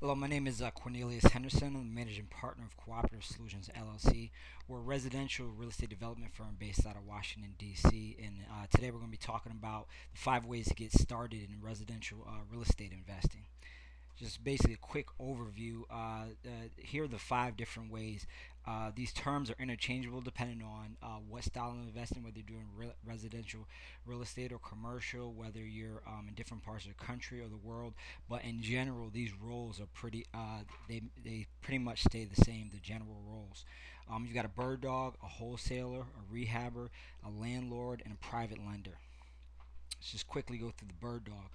Hello, my name is Cornelius Henderson. I'm the managing partner of Cooperative Solutions LLC. We're a residential real estate development firm based out of Washington, D.C. And today we're going to be talking about the 5 ways to get started in residential real estate investing. Just basically a quick overview. Here are the 5 different ways. These terms are interchangeable depending on what style of investing, whether you're doing residential real estate or commercial, whether you're in different parts of the country or the world. But in general, these roles are they pretty much stay the same. The general roles. You've got a bird dog, a wholesaler, a rehabber, a landlord, and a private lender. Let's just quickly go through the bird dog.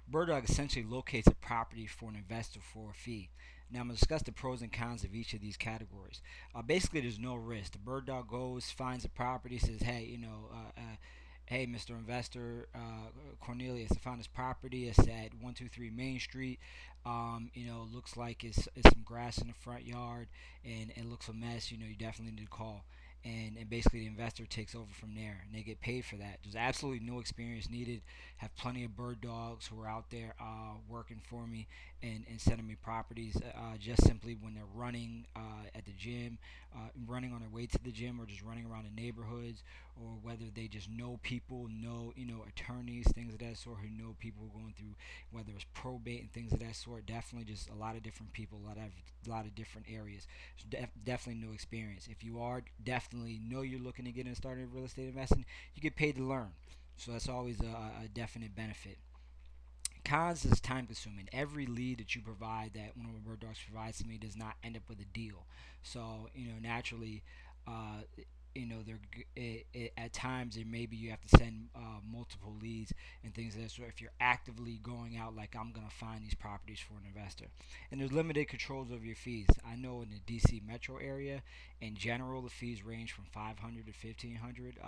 Bird dog essentially locates a property for an investor for a fee. Now I'm going to discuss the pros and cons of each of these categories. Basically, there's no risk. The bird dog goes, finds a property, says, "Hey, hey, Mr. Investor, Cornelius, I found this property. It's at 123 Main Street. Looks like it's some grass in the front yard, and it looks a mess. You definitely need to call." And basically the investor takes over from there, and they get paid for that. There's absolutely no experience needed. Have plenty of bird dogs who are out there working for me and sending me properties just simply when they're running at the gym, running on their way to the gym, or just running around the neighborhoods, or whether they just know people, know attorneys, things of that sort, who know people going through whether it's probate and things of that sort. Definitely just a lot of different people, a lot of different areas. Definitely no experience. If you are definitely know you're looking to get in started real estate investing, you get paid to learn. So that's always a definite benefit. Cons is time consuming. Every lead that you provide, that one of my bird dogs provides to me, does not end up with a deal. So naturally, uh, there at times there maybe you have to send multiple leads and things of that sort. If you're actively going out like I'm gonna find these properties for an investor, and there's limited controls over your fees. I know in the DC metro area, in general, the fees range from 500 to 1500.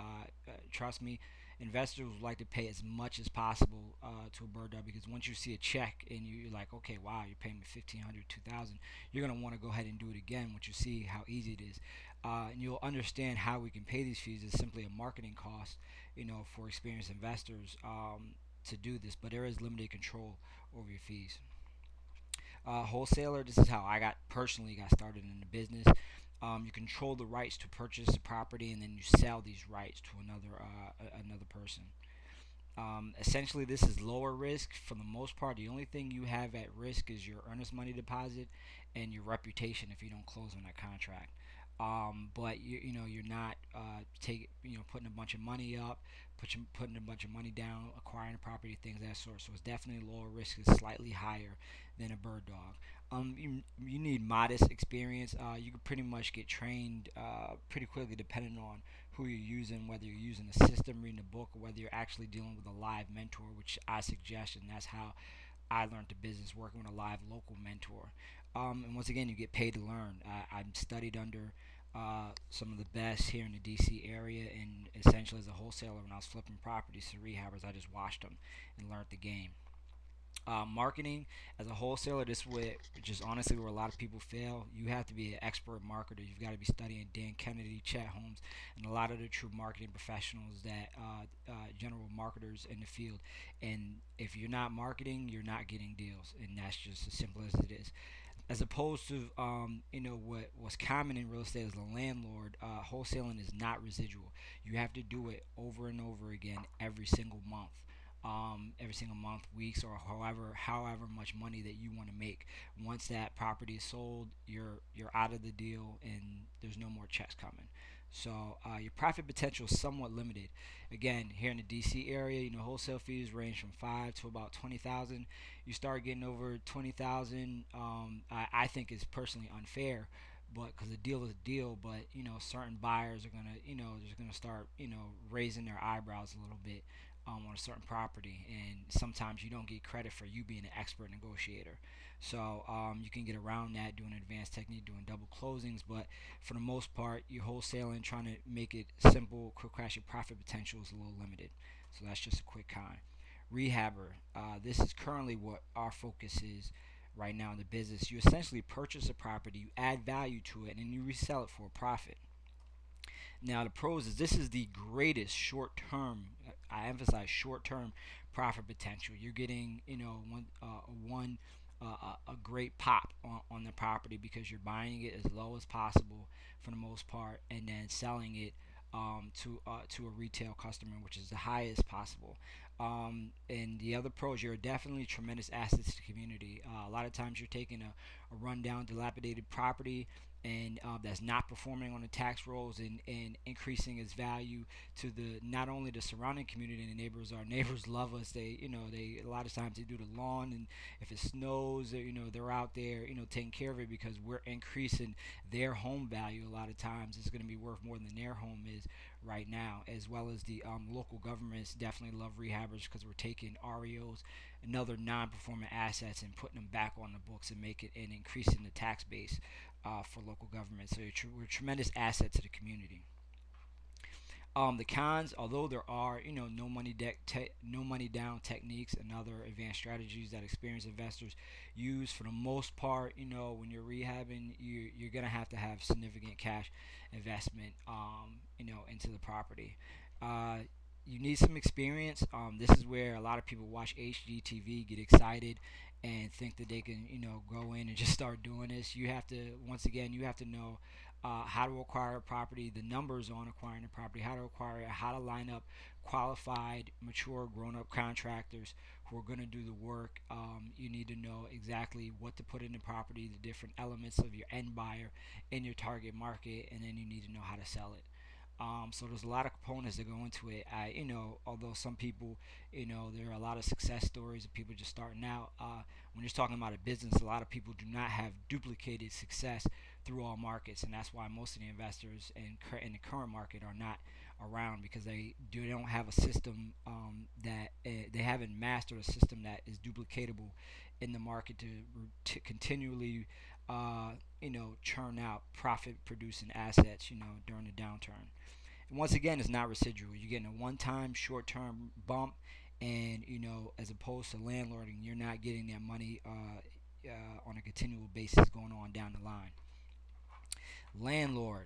Trust me, investors would like to pay as much as possible to a bird dog, because once you see a check and you're like, okay, wow, you're paying me 1,500, 2,000, you're gonna want to go ahead and do it again once you see how easy it is, and you'll understand how we can pay these fees. It's simply a marketing cost, for experienced investors to do this, but there is limited control over your fees. Wholesaler, this is how I got started in the business. You control the rights to purchase the property, and then you sell these rights to another person. Essentially, this is lower risk for the most part. The only thing you have at risk is your earnest money deposit and your reputation if you don't close on that contract. But you're not putting a bunch of money up, putting a bunch of money down, acquiring a property, things of that sort. So it's definitely lower risk. It's slightly higher than a bird dog. You need modest experience. You can pretty much get trained pretty quickly depending on who you're using, whether you're using a system, reading a book, or whether you're actually dealing with a live mentor, which I suggest, and that's how I learned the business, working with a live local mentor. And once again, you get paid to learn. I studied under some of the best here in the DC area, and essentially as a wholesaler, when I was flipping properties to rehabbers, I just watched them and learned the game. Marketing as a wholesaler, which is honestly where a lot of people fail. You have to be an expert marketer. You've got to be studying Dan Kennedy, Chet Holmes, and a lot of the true marketing professionals, that general marketers in the field. And if you're not marketing, you're not getting deals, and that's just as simple as it is. As opposed to what's common in real estate as a landlord, wholesaling is not residual. You have to do it over and over again every single month, weeks, or however much money that you want to make. Once that property is sold, you're out of the deal, and there's no more checks coming. So your profit potential is somewhat limited. Again, here in the DC area, wholesale fees range from 5 to about 20,000. You start getting over 20,000, I think is personally unfair, but because a deal is a deal. But certain buyers are gonna, just gonna start, raising their eyebrows a little bit on a certain property, and sometimes you don't get credit for you being an expert negotiator. So you can get around that doing advanced technique, doing double closings, but for the most part, you're wholesaling, trying to make it simple, quick crash. Your profit potential is a little limited. So that's just a quick con. Rehabber. This is currently what our focus is right now in the business. You essentially purchase a property, you add value to it, and you resell it for a profit. Now, the pros is this is the greatest short term, I emphasize short term, profit potential. You're getting, one a great pop on the property because you're buying it as low as possible for the most part, and then selling it to a retail customer, which is the highest possible. And the other pros, you're definitely tremendous assets to the community. A lot of times you're taking a rundown, dilapidated property and that's not performing on the tax rolls and increasing its value to the not only the surrounding community and the neighbors. Our neighbors love us. They a lot of times they do the lawn, and if it snows, they're out there taking care of it because we're increasing their home value. A lot of times it's going to be worth more than their home is right now, as well as the local governments definitely love rehabbers because we're taking REOs and other non-performing assets and putting them back on the books and make it and increasing the tax base for local government. So we're a tremendous asset to the community. The cons, although there are, no money down techniques and other advanced strategies that experienced investors use, for the most part, when you're rehabbing, you're gonna have to have significant cash investment, into the property. Uh, you need some experience. This is where a lot of people watch HGTV, get excited, and think that they can, go in and just start doing this. You have to, once again, you have to know how to acquire a property, the numbers on acquiring a property, how to acquire it, how to line up qualified, mature, grown-up contractors who are going to do the work. You need to know exactly what to put in the property, the different elements of your end buyer in your target market, and then you need to know how to sell it. So there's a lot of components that go into it. Although some people, there are a lot of success stories of people just starting out. When you're talking about a business, a lot of people do not have duplicated success through all markets, and that's why most of the investors in the current market are not around because they don't have a system that they haven't mastered a system that is duplicatable in the market to continually churn out profit producing assets during the downturn. And once again, it's not residual. You're getting a one-time short-term bump, and as opposed to landlording, you're not getting that money on a continual basis going on down the line. Landlord.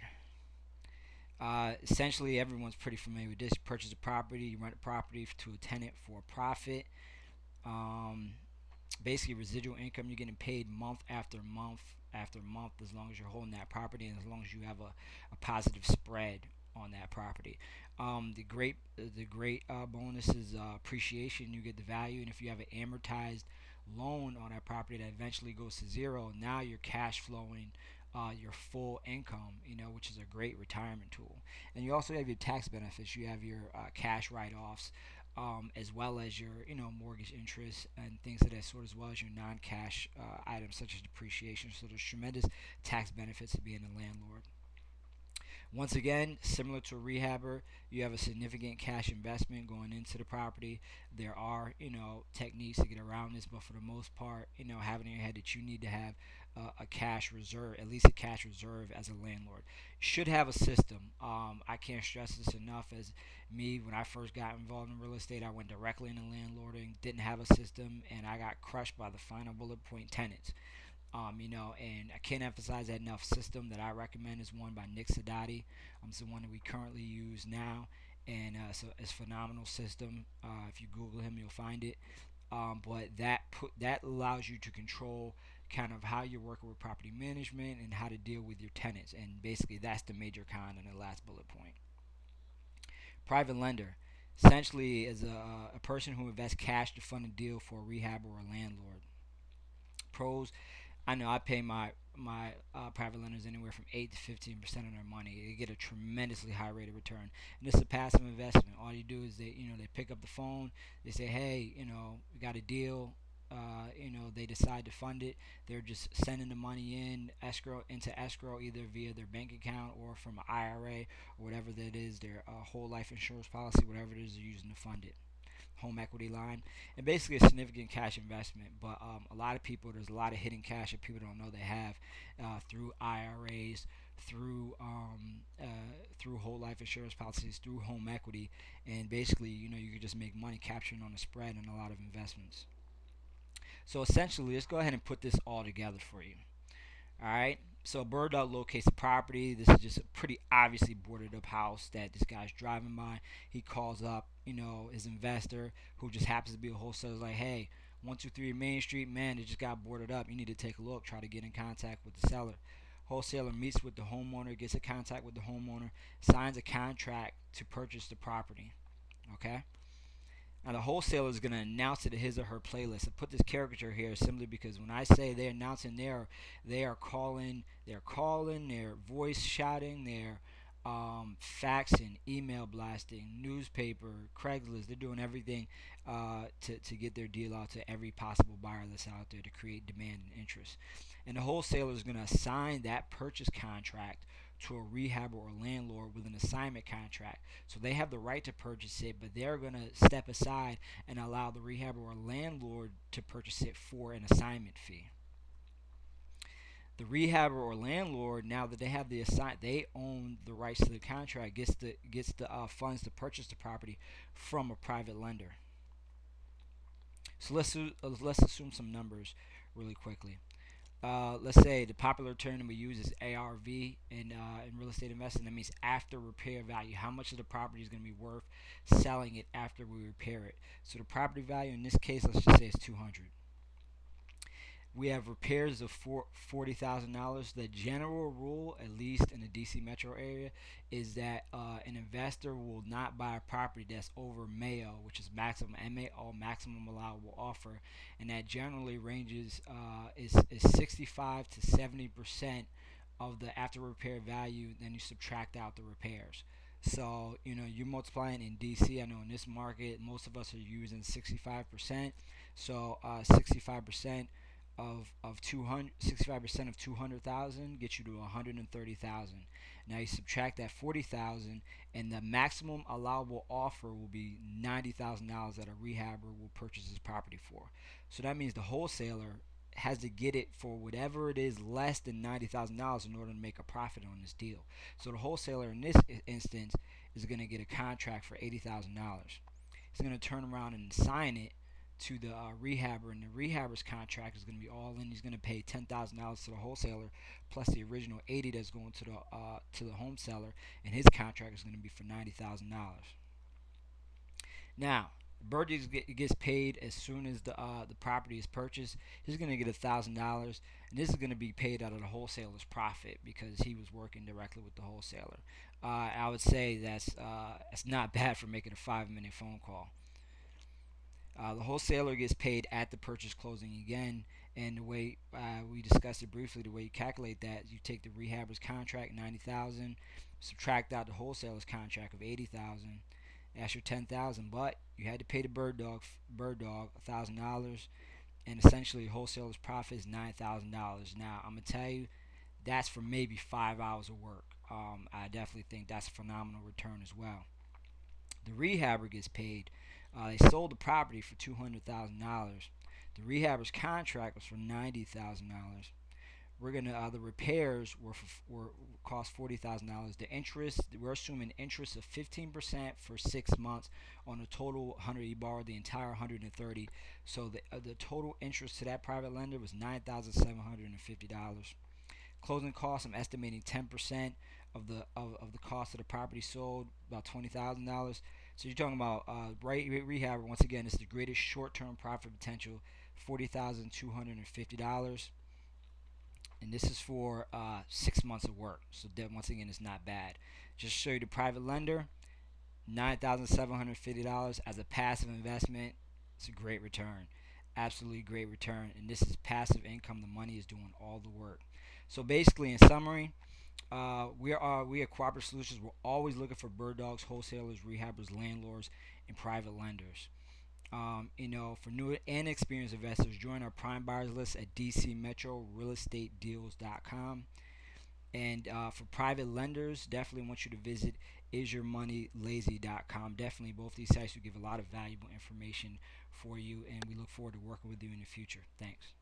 Essentially, everyone's pretty familiar with this. You purchase a property, you rent a property to a tenant for a profit. Um, Basically, residual income. You're getting paid month after month after month as long as you're holding that property and as long as you have a positive spread on that property. The great bonus is appreciation. You get the value, and if you have an amortized loan on that property that eventually goes to zero, now you're cash flowing your full income, which is a great retirement tool. And you also have your tax benefits. You have your cash write-offs, as well as your mortgage interest and things of that sort, as well as your non-cash items such as depreciation. So there's tremendous tax benefits to being a landlord. Once again, similar to a rehabber, you have a significant cash investment going into the property. There are, techniques to get around this, but for the most part, having in your head that you need to have a cash reserve, at least a cash reserve as a landlord. You should have a system. I can't stress this enough. As me, when I first got involved in real estate, I went directly into landlording, didn't have a system, and I got crushed by the final bullet point tenants. And I can't emphasize that enough. System that I recommend is one by Nick Sadati. It's the one that we currently use now, and so it's a phenomenal system. If you Google him, you'll find it. But that allows you to control kind of how you're working with property management and how to deal with your tenants. And basically, that's the major con in the last bullet point. Private lender essentially is a person who invests cash to fund a deal for a rehab or a landlord. Pros: I know I pay my private lenders anywhere from 8 to 15% of their money. They get a tremendously high rate of return, and it's a passive investment. All you do is they pick up the phone, they say, hey, we got a deal. They decide to fund it. They're just sending the money into escrow either via their bank account or from an IRA or whatever that is, their whole life insurance policy, whatever it is they're using to fund it, home equity line, and basically a significant cash investment. But a lot of people, there's a lot of hidden cash that people don't know they have through IRAs, through through whole life insurance policies, through home equity, and basically, you can just make money capturing on the spread and a lot of investments. So essentially, let's go ahead and put this all together for you. All right. So Bird Dog locates the property. This is just a pretty obviously boarded up house that this guy's driving by. He calls up, his investor, who just happens to be a wholesaler. Like, hey, 123 Main Street, man, it just got boarded up. You need to take a look. Try to get in contact with the seller. Wholesaler meets with the homeowner, gets in contact with the homeowner, signs a contract to purchase the property. Okay? Now the wholesaler is going to announce it to his or her playlist. I put this caricature here simply because when I say they're announcing, they're voice shouting, they're faxing, email blasting, newspaper, Craigslist. They're doing everything to get their deal out to every possible buyer that's out there to create demand and interest. And the wholesaler is going to assign that purchase contract to a rehabber or landlord with an assignment contract. So they have the right to purchase it, but they're going to step aside and allow the rehabber or landlord to purchase it for an assignment fee. The rehabber or landlord, now that they have they own the rights to the contract, gets the funds to purchase the property from a private lender. So let's assume some numbers really quickly. Let's say the popular term we use is ARV in real estate investing. That means after repair value. How much of the property is going to be worth selling it after we repair it? So the property value in this case, let's just say it's 200. We have repairs of $40,000. The general rule, at least in the DC metro area, is that an investor will not buy a property that's over MAO, which is maximum MAO, maximum allowable offer, and that generally ranges is 65 to 70% of the after repair value. Then you subtract out the repairs. So you're multiplying in DC. I know in this market, most of us are using 65%. So 65% of 200, 65% of 200,000 gets you to 130,000. Now you subtract that 40,000, and the maximum allowable offer will be $90,000 that a rehabber will purchase this property for. So that means the wholesaler has to get it for whatever it is less than $90,000 in order to make a profit on this deal. So the wholesaler in this instance is going to get a contract for $80,000. He's going to turn around and sign it to the rehabber, and the rehabber's contract is going to be all in. He's going to pay $10,000 to the wholesaler plus the original $80,000 that's going to the home seller, and his contract is going to be for $90,000. Now, Burgess gets paid as soon as the property is purchased. He's going to get $1,000, and this is going to be paid out of the wholesaler's profit because he was working directly with the wholesaler. I would say that's not bad for making a 5-minute phone call. The wholesaler gets paid at the purchase closing again, and the way we discussed it briefly, the way you calculate that, you take the rehabber's contract, $90,000, subtract out the wholesaler's contract of $80,000. That's your $10,000, but you had to pay the bird dog $1,000, and essentially the wholesaler's profit is $9,000. Now I'm gonna tell you, that's for maybe 5 hours of work. I definitely think that's a phenomenal return as well. The rehabber gets paid. They sold the property for $200,000. The rehabber's contract was for $90,000. The repairs were cost $40,000. The interest, we're assuming interest of 15% for 6 months on a total 100. He borrowed the entire 130. So the total interest to that private lender was $9,750. Closing costs, I'm estimating 10% of the cost of the property sold, about $20,000. So you're talking about rehab. Once again, it's the greatest short-term profit potential, $40,250, and this is for 6 months of work. So that, once again, it's not bad. Just to show you the private lender, $9,750 as a passive investment. It's a great return, absolutely great return, and this is passive income. The money is doing all the work. So basically, in summary, we at Cooperative Solutions, we're always looking for bird dogs, wholesalers, rehabbers, landlords, and private lenders. For new and experienced investors, join our prime buyers list at dcmetrorealestatedeals.com. And for private lenders, definitely want you to visit isyourmoneylazy.com. Definitely, both these sites will give a lot of valuable information for you, and we look forward to working with you in the future. Thanks.